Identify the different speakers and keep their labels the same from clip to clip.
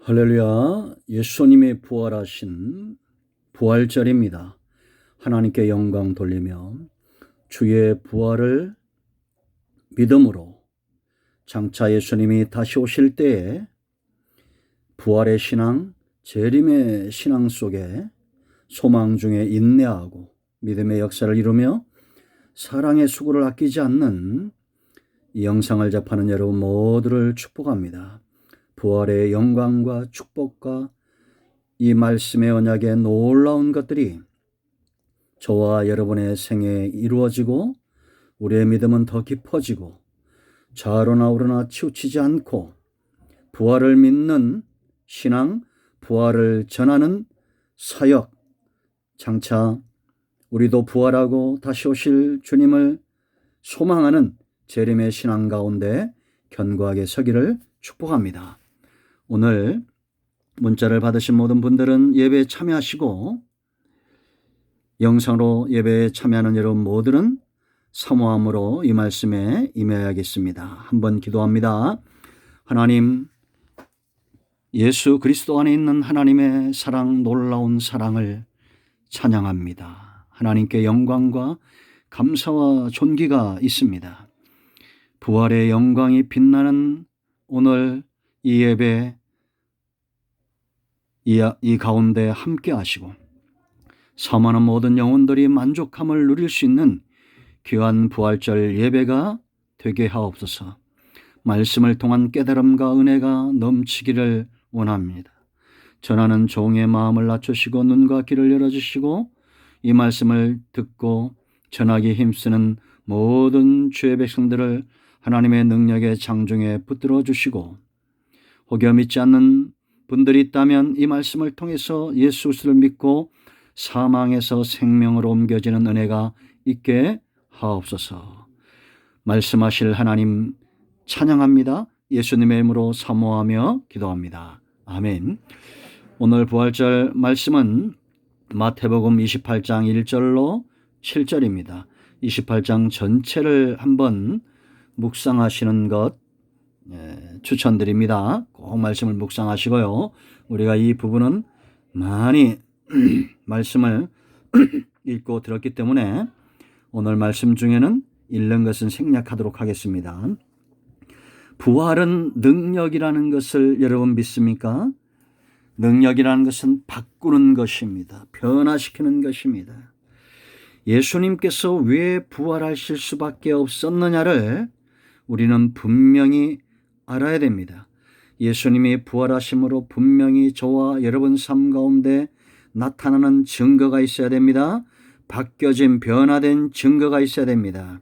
Speaker 1: 할렐루야. 예수님이 부활하신 부활절입니다. 하나님께 영광 돌리며 주의 부활을 믿음으로 장차 예수님이 다시 오실 때에 부활의 신앙, 재림의 신앙 속에 소망 중에 인내하고 믿음의 역사를 이루며 사랑의 수고를 아끼지 않는 이 영상을 접하는 여러분 모두를 축복합니다. 부활의 영광과 축복과 이 말씀의 언약의 놀라운 것들이 저와 여러분의 생애에 이루어지고 우리의 믿음은 더 깊어지고 좌로나 우로나 치우치지 않고 부활을 믿는 신앙, 부활을 전하는 사역, 장차 우리도 부활하고 다시 오실 주님을 소망하는 재림의 신앙 가운데 견고하게 서기를 축복합니다. 오늘 문자를 받으신 모든 분들은 예배에 참여하시고 영상으로 예배에 참여하는 여러분 모두는 사모함으로 이 말씀에 임해야겠습니다. 한번 기도합니다. 하나님, 예수 그리스도 안에 있는 하나님의 사랑, 놀라운 사랑을 찬양합니다. 하나님께 영광과 감사와 존귀가 있습니다. 부활의 영광이 빛나는 오늘 이 예배 이 가운데 함께 하시고 사모하는 모든 영혼들이 만족함을 누릴 수 있는 귀한 부활절 예배가 되게 하옵소서. 말씀을 통한 깨달음과 은혜가 넘치기를 원합니다. 전하는 종의 마음을 낮추시고 눈과 귀를 열어주시고 이 말씀을 듣고 전하기 힘쓰는 모든 주의 백성들을 하나님의 능력의 장중에 붙들어 주시고 혹여 믿지 않는 분들이 있다면 이 말씀을 통해서 예수 그리스도를 믿고 사망에서 생명으로 옮겨지는 은혜가 있게 하옵소서. 말씀하실 하나님 찬양합니다. 예수님의 이름으로 사모하며 기도합니다. 아멘. 오늘 부활절 말씀은 마태복음 28장 1절로 7절입니다. 28장 전체를 한번 묵상하시는 것 추천드립니다. 꼭 말씀을 묵상하시고요. 우리가 이 부분은 많이 말씀을 읽고 들었기 때문에 오늘 말씀 중에는 읽는 것은 생략하도록 하겠습니다. 부활은 능력이라는 것을 여러분 믿습니까? 능력이라는 것은 바꾸는 것입니다. 변화시키는 것입니다. 예수님께서 왜 부활하실 수밖에 없었느냐를 우리는 분명히 알아야 됩니다. 예수님이 부활하심으로 분명히 저와 여러분 삶 가운데 나타나는 증거가 있어야 됩니다. 바뀌어진 변화된 증거가 있어야 됩니다.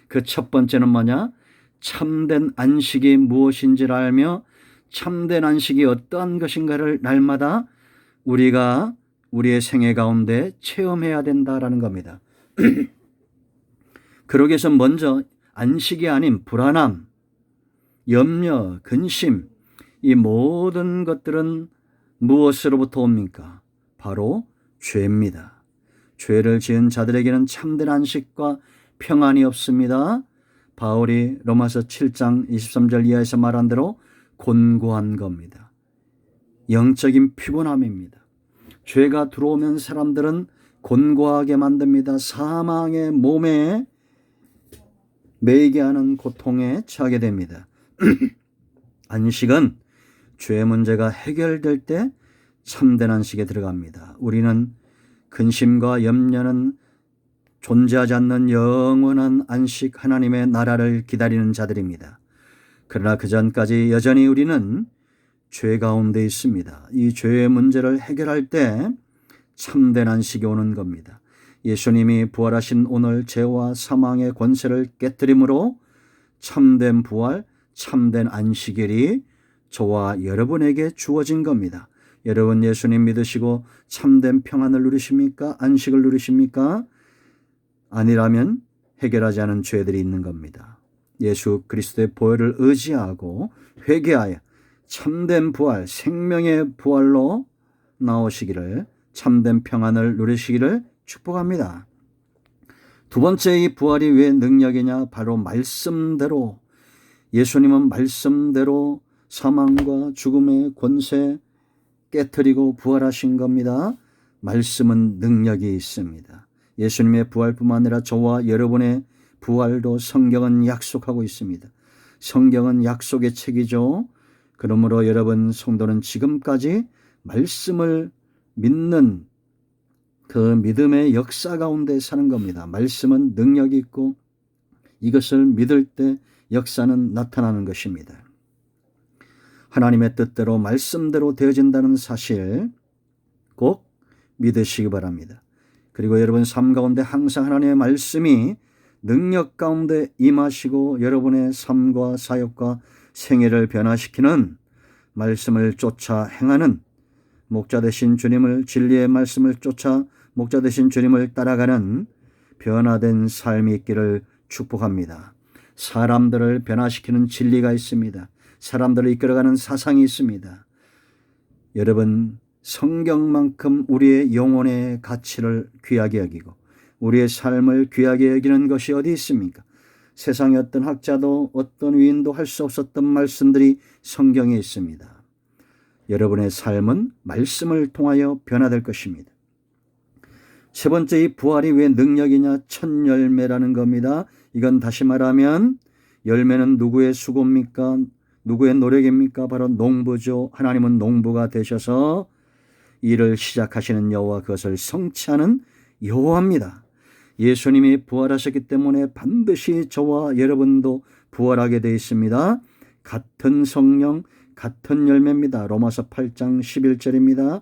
Speaker 1: 그 첫 번째는 뭐냐? 참된 안식이 무엇인지를 알며 참된 안식이 어떠한 것인가를 날마다 우리가 우리의 생애 가운데 체험해야 된다라는 겁니다. 그러기 위해서 먼저 안식이 아닌 불안함, 염려, 근심, 이 모든 것들은 무엇으로부터 옵니까? 바로 죄입니다. 죄를 지은 자들에게는 참된 안식과 평안이 없습니다. 바울이 로마서 7장 23절 이하에서 말한 대로 곤고한 겁니다. 영적인 피곤함입니다. 죄가 들어오면 사람들은 곤고하게 만듭니다. 사망의 몸에 매이게 하는 고통에 처하게 됩니다. 안식은 죄 문제가 해결될 때 참된 안식에 들어갑니다. 우리는 근심과 염려는 존재하지 않는 영원한 안식 하나님의 나라를 기다리는 자들입니다. 그러나 그 전까지 여전히 우리는 죄 가운데 있습니다. 이 죄의 문제를 해결할 때 참된 안식이 오는 겁니다. 예수님이 부활하신 오늘 죄와 사망의 권세를 깨뜨림으로 참된 부활, 참된 안식일이 저와 여러분에게 주어진 겁니다. 여러분 예수님 믿으시고 참된 평안을 누리십니까? 안식을 누리십니까? 아니라면 해결하지 않은 죄들이 있는 겁니다. 예수 그리스도의 보혈을 의지하고 회개하여 참된 부활, 생명의 부활로 나오시기를, 참된 평안을 누리시기를 축복합니다. 두 번째, 이 부활이 왜 능력이냐? 바로 말씀대로, 예수님은 말씀대로 사망과 죽음의 권세 깨트리고 부활하신 겁니다. 말씀은 능력이 있습니다. 예수님의 부활뿐만 아니라 저와 여러분의 부활도 성경은 약속하고 있습니다. 성경은 약속의 책이죠. 그러므로 여러분 성도는 지금까지 말씀을 믿는 그 믿음의 역사 가운데 사는 겁니다. 말씀은 능력이 있고 이것을 믿을 때 역사는 나타나는 것입니다. 하나님의 뜻대로 말씀대로 되어진다는 사실 꼭 믿으시기 바랍니다. 그리고 여러분 삶 가운데 항상 하나님의 말씀이 능력 가운데 임하시고 여러분의 삶과 사역과 생애를 변화시키는 말씀을 쫓아 행하는 목자 되신 주님을 진리의 말씀을 쫓아 목자 되신 주님을 따라가는 변화된 삶이 있기를 축복합니다. 사람들을 변화시키는 진리가 있습니다. 사람들을 이끌어가는 사상이 있습니다. 여러분 성경만큼 우리의 영혼의 가치를 귀하게 여기고 우리의 삶을 귀하게 여기는 것이 어디 있습니까? 세상의 어떤 학자도 어떤 위인도 할 수 없었던 말씀들이 성경에 있습니다. 여러분의 삶은 말씀을 통하여 변화될 것입니다. 세 번째, 이 부활이 왜 능력이냐? 첫 열매라는 겁니다. 이건 다시 말하면 열매는 누구의 수고입니까? 누구의 노력입니까? 바로 농부죠. 하나님은 농부가 되셔서 일을 시작하시는 여호와, 그것을 성취하는 여호와입니다. 예수님이 부활하셨기 때문에 반드시 저와 여러분도 부활하게 되어 있습니다. 같은 성령, 같은 열매입니다. 로마서 8장 11절입니다.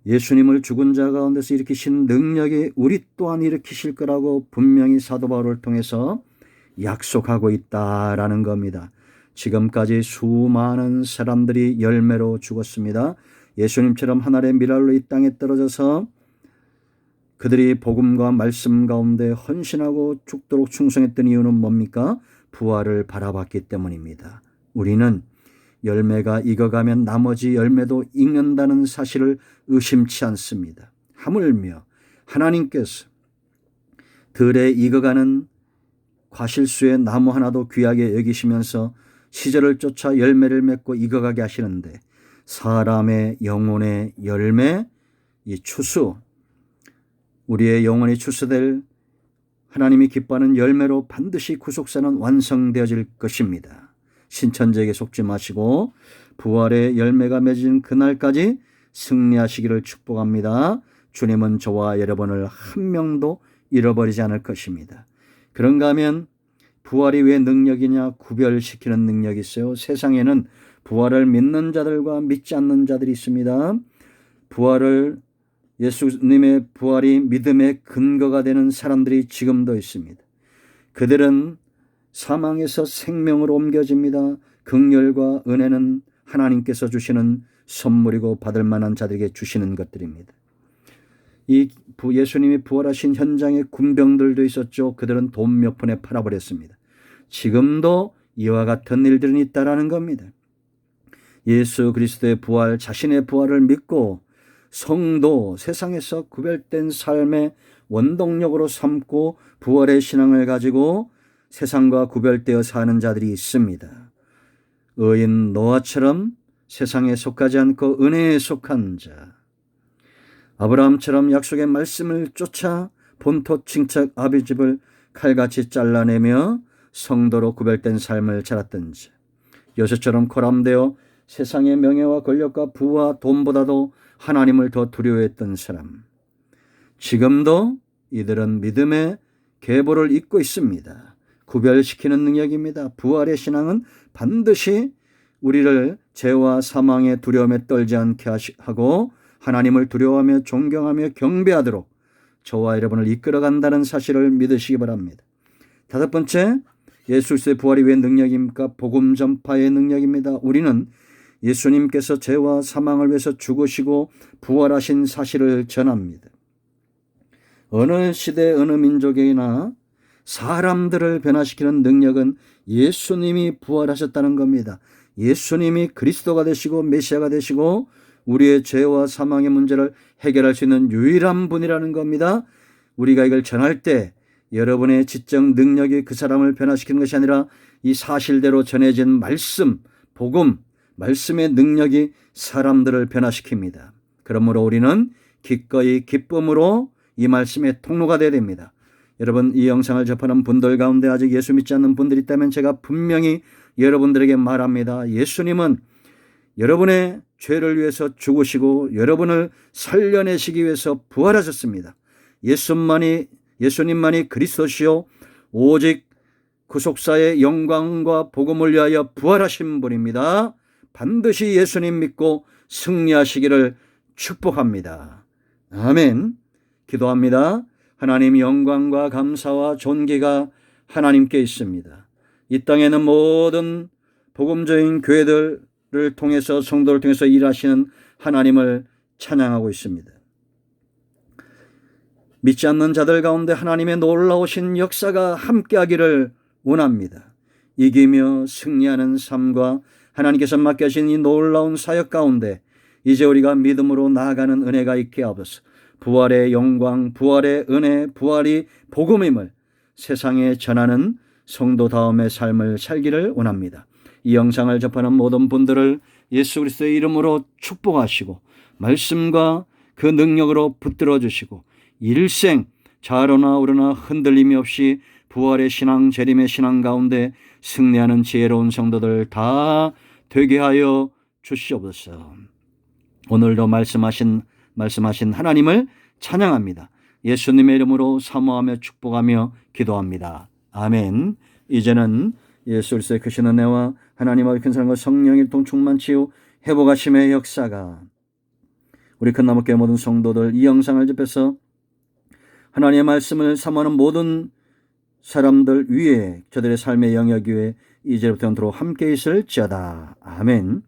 Speaker 1: 예수님을 죽은 자 가운데서 일으키신 능력이 우리 또한 일으키실 거라고 분명히 사도 바울을 통해서 약속하고 있다라는 겁니다. 지금까지 수많은 사람들이 열매로 죽었습니다. 예수님처럼 하늘의 미랄로 이 땅에 떨어져서 그들이 복음과 말씀 가운데 헌신하고 죽도록 충성했던 이유는 뭡니까? 부활을 바라봤기 때문입니다. 우리는 열매가 익어가면 나머지 열매도 익는다는 사실을 의심치 않습니다. 하물며 하나님께서 들에 익어가는 과실수의 나무 하나도 귀하게 여기시면서 시절을 쫓아 열매를 맺고 익어가게 하시는데, 사람의 영혼의 열매, 이 추수, 우리의 영혼이 추수될 하나님이 기뻐하는 열매로 반드시 구속사는 완성되어질 것입니다. 신천지에게 속지 마시고 부활의 열매가 맺은 그날까지 승리하시기를 축복합니다. 주님은 저와 여러분을 한 명도 잃어버리지 않을 것입니다. 그런가 하면 부활이 왜 능력이냐? 구별시키는 능력이 있어요. 세상에는 부활을 믿는 자들과 믿지 않는 자들이 있습니다. 예수님의 부활이 믿음의 근거가 되는 사람들이 지금도 있습니다. 그들은 사망에서 생명으로 옮겨집니다. 긍휼과 은혜는 하나님께서 주시는 선물이고 받을 만한 자들에게 주시는 것들입니다. 예수님이 부활하신 현장에 군병들도 있었죠. 그들은 돈 몇 푼에 팔아버렸습니다. 지금도 이와 같은 일들은 있다라는 겁니다. 예수 그리스도의 부활, 자신의 부활을 믿고 성도, 세상에서 구별된 삶의 원동력으로 삼고 부활의 신앙을 가지고 세상과 구별되어 사는 자들이 있습니다. 의인 노아처럼 세상에 속하지 않고 은혜에 속한 자, 아브라함처럼 약속의 말씀을 쫓아 본토 친척 아비집을 칼같이 잘라내며 성도로 구별된 삶을 살았던 자, 요셉처럼 코람되어 세상의 명예와 권력과 부와 돈보다도 하나님을 더 두려워했던 사람, 지금도 이들은 믿음의 계보를 잇고 있습니다. 구별시키는 능력입니다. 부활의 신앙은 반드시 우리를 죄와 사망의 두려움에 떨지 않게 하고 하나님을 두려워하며 존경하며 경배하도록 저와 여러분을 이끌어간다는 사실을 믿으시기 바랍니다. 다섯 번째, 예수 그리스도의 부활이 왜 능력입니까? 복음 전파의 능력입니다. 우리는 예수님께서 죄와 사망을 위해서 죽으시고 부활하신 사실을 전합니다. 어느 시대 어느 민족이나 사람들을 변화시키는 능력은 예수님이 부활하셨다는 겁니다. 예수님이 그리스도가 되시고 메시아가 되시고 우리의 죄와 사망의 문제를 해결할 수 있는 유일한 분이라는 겁니다. 우리가 이걸 전할 때 여러분의 지적 능력이 그 사람을 변화시키는 것이 아니라 이 사실대로 전해진 말씀, 복음, 말씀의 능력이 사람들을 변화시킵니다. 그러므로 우리는 기꺼이 기쁨으로 이 말씀의 통로가 되어야 됩니다. 여러분, 이 영상을 접하는 분들 가운데 아직 예수 믿지 않는 분들이 있다면 제가 분명히 여러분들에게 말합니다. 예수님은 여러분의 죄를 위해서 죽으시고 여러분을 살려내시기 위해서 부활하셨습니다. 예수님만이 그리스도시요 오직 구속사의 영광과 복음을 위하여 부활하신 분입니다. 반드시 예수님 믿고 승리하시기를 축복합니다. 아멘. 기도합니다. 하나님, 영광과 감사와 존귀가 하나님께 있습니다. 이 땅에는 모든 복음적인 교회들을 통해서, 성도를 통해서 일하시는 하나님을 찬양하고 있습니다. 믿지 않는 자들 가운데 하나님의 놀라우신 역사가 함께하기를 원합니다. 이기며 승리하는 삶과 하나님께서 맡겨진 이 놀라운 사역 가운데 이제 우리가 믿음으로 나아가는 은혜가 있게 하옵소서. 부활의 영광, 부활의 은혜, 부활이 복음임을 세상에 전하는 성도다움의 삶을 살기를 원합니다. 이 영상을 접하는 모든 분들을 예수 그리스도의 이름으로 축복하시고 말씀과 그 능력으로 붙들어 주시고 일생 좌로나 우로나 흔들림이 없이 부활의 신앙, 재림의 신앙 가운데 승리하는 지혜로운 성도들 다 되게 하여 주시옵소서. 오늘도 말씀하신 하나님을 찬양합니다. 예수님의 이름으로 사모하며 축복하며 기도합니다. 아멘. 이제는 예수 그리스도의 크신 은혜와 하나님의 큰 사랑과 성령의 일통 충만치유 회복하심의 역사가 우리 큰나무교회 모든 성도들 이 영상을 접해서 하나님의 말씀을 사모하는 모든 사람들 위에 저들의 삶의 영역 위에 이제부터 영원토록 함께 있을지어다. 아멘.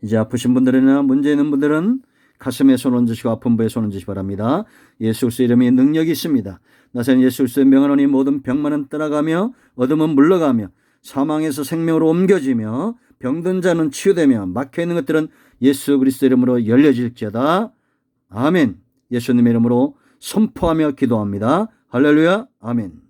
Speaker 1: 이제 아프신 분들이나 문제 있는 분들은 가슴에 손 얹으시고 아픈 부에 손 얹으시기 바랍니다. 예수 그리스도의 이름이 능력이 있습니다. 나사렛 예수 그리스도의 명하노니 모든 병만은 떠나가며 어둠은 물러가며 사망에서 생명으로 옮겨지며 병든 자는 치유되며 막혀있는 것들은 예수 그리스도의 이름으로 열려질지어다. 아멘. 예수님의 이름으로 선포하며 기도합니다. 할렐루야. 아멘.